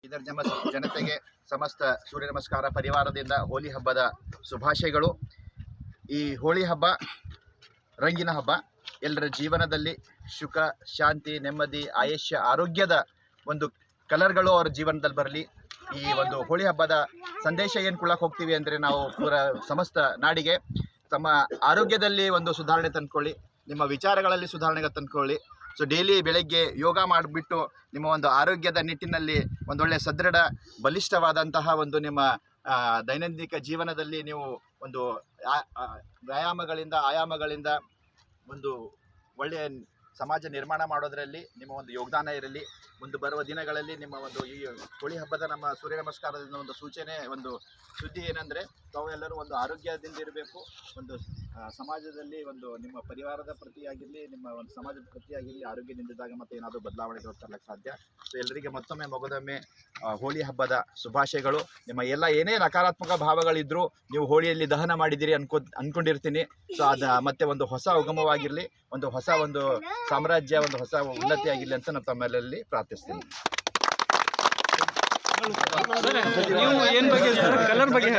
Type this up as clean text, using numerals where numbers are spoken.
ಇದರ ಜನತೆಗೆ ಸಮಸ್ತ ಸೂರ್ಯ ನಮಸ್ಕಾರ ಪರಿವಾರದಿಂದ ಹೋಲಿ ಹಬ್ಬದ ಶುಭಾಶಯಗಳು. ಈ ಹೋಳಿ ಹಬ್ಬ ರಂಗಿನ ಹಬ್ಬ. ಎಲ್ಲರ ಜೀವನದಲ್ಲಿ ಸುಖ, ಶಾಂತಿ, ನೆಮ್ಮದಿ, ಆಯುಷ್ಯ, ಆರೋಗ್ಯದ ಒಂದು ಕಲರ್ಗಳು ಅವರ ಜೀವನದಲ್ಲಿ ಬರಲಿ. ಈ ಒಂದು ಹೋಳಿ ಹಬ್ಬದ ಸಂದೇಶ ಏನು ಕೊಡಕ್ಕೆ ಹೋಗ್ತೀವಿ ಅಂದರೆ, ನಾವು ಸಮಸ್ತ ನಾಡಿಗೆ ತಮ್ಮ ಆರೋಗ್ಯದಲ್ಲಿ ಒಂದು ಸುಧಾರಣೆ ತಂದ್ಕೊಳ್ಳಿ, ನಿಮ್ಮ ವಿಚಾರಗಳಲ್ಲಿ ಸುಧಾರಣೆಗೆ ತಂದ್ಕೊಳ್ಳಿ. ಸೊ ಡೈಲಿ ಬೆಳಗ್ಗೆ ಯೋಗ ಮಾಡಿಬಿಟ್ಟು ನಿಮ್ಮ ಒಂದು ಆರೋಗ್ಯದ ನಿಟ್ಟಿನಲ್ಲಿ ಒಂದೊಳ್ಳೆ ಸದೃಢ ಬಲಿಷ್ಠವಾದಂತಹ ಒಂದು ನಿಮ್ಮ ದೈನಂದಿನ ಜೀವನದಲ್ಲಿ ನೀವು ಒಂದು ಆಯಾಮಗಳಿಂದ ಒಂದು ಒಳ್ಳೆಯ ಸಮಾಜ ನಿರ್ಮಾಣ ಮಾಡೋದರಲ್ಲಿ ನಿಮ್ಮ ಒಂದು ಯೋಗದಾನ ಇರಲಿ. ಮುಂದೆ ಬರುವ ದಿನಗಳಲ್ಲಿ ನಿಮ್ಮ ಒಂದು ಈ ಹೋಳಿ ಹಬ್ಬದ ನಮ್ಮ ಸೂರ್ಯ ನಮಸ್ಕಾರದಿಂದ ಒಂದು ಸೂಚನೆ, ಒಂದು ಸುದ್ದಿ ಏನಂದರೆ, ತಾವೆಲ್ಲರೂ ಒಂದು ಆರೋಗ್ಯದಿಂದ ಇರಬೇಕು. ಒಂದು ಸಮಾಜದಲ್ಲಿ ಒಂದು ನಿಮ್ಮ ಪರಿವಾರದ ಪ್ರತಿಯಾಗಿರಲಿ, ನಿಮ್ಮ ಒಂದು ಸಮಾಜದ ಪ್ರತಿಯಾಗಿರಲಿ, ಆರೋಗ್ಯದಿಂದಿದ್ದಾಗ ಮತ್ತೆ ಏನಾದರೂ ಬದಲಾವಣೆಗಳು ತರಲಿಕ್ಕೆ ಸಾಧ್ಯ. ಸೊ ಎಲ್ಲರಿಗೆ ಮತ್ತೊಮ್ಮೆ ಮಗದೊಮ್ಮೆ ಹೋಳಿ ಹಬ್ಬದ ಶುಭಾಶಯಗಳು. ನಿಮ್ಮ ಎಲ್ಲ ಏನೇ ನಕಾರಾತ್ಮಕ ಭಾವಗಳಿದ್ದರೂ ನೀವು ಹೋಳಿಯಲ್ಲಿ ದಹನ ಮಾಡಿದ್ದೀರಿ ಅಂದ್ಕೊಂಡಿರ್ತೀನಿ. ಸೊ ಅದು ಮತ್ತೆ ಒಂದು ಹೊಸ ಉಗಮವಾಗಿರಲಿ, ಒಂದು ಹೊಸ ಒಂದು ಸಾಮ್ರಾಜ್ಯ, ಒಂದು ಹೊಸ ಉನ್ನತಿಯಾಗಿರಲಿ ಅಂತ ನಾನು ತಮ್ಮೆಲ್ಲರಲ್ಲಿ ಪ್ರಾರ್ಥಿಸ್ತೀನಿ. ನೀವು ಏನು ಬಗ್ಗೆ ಕಲರ್ ಬಗ್ಗೆ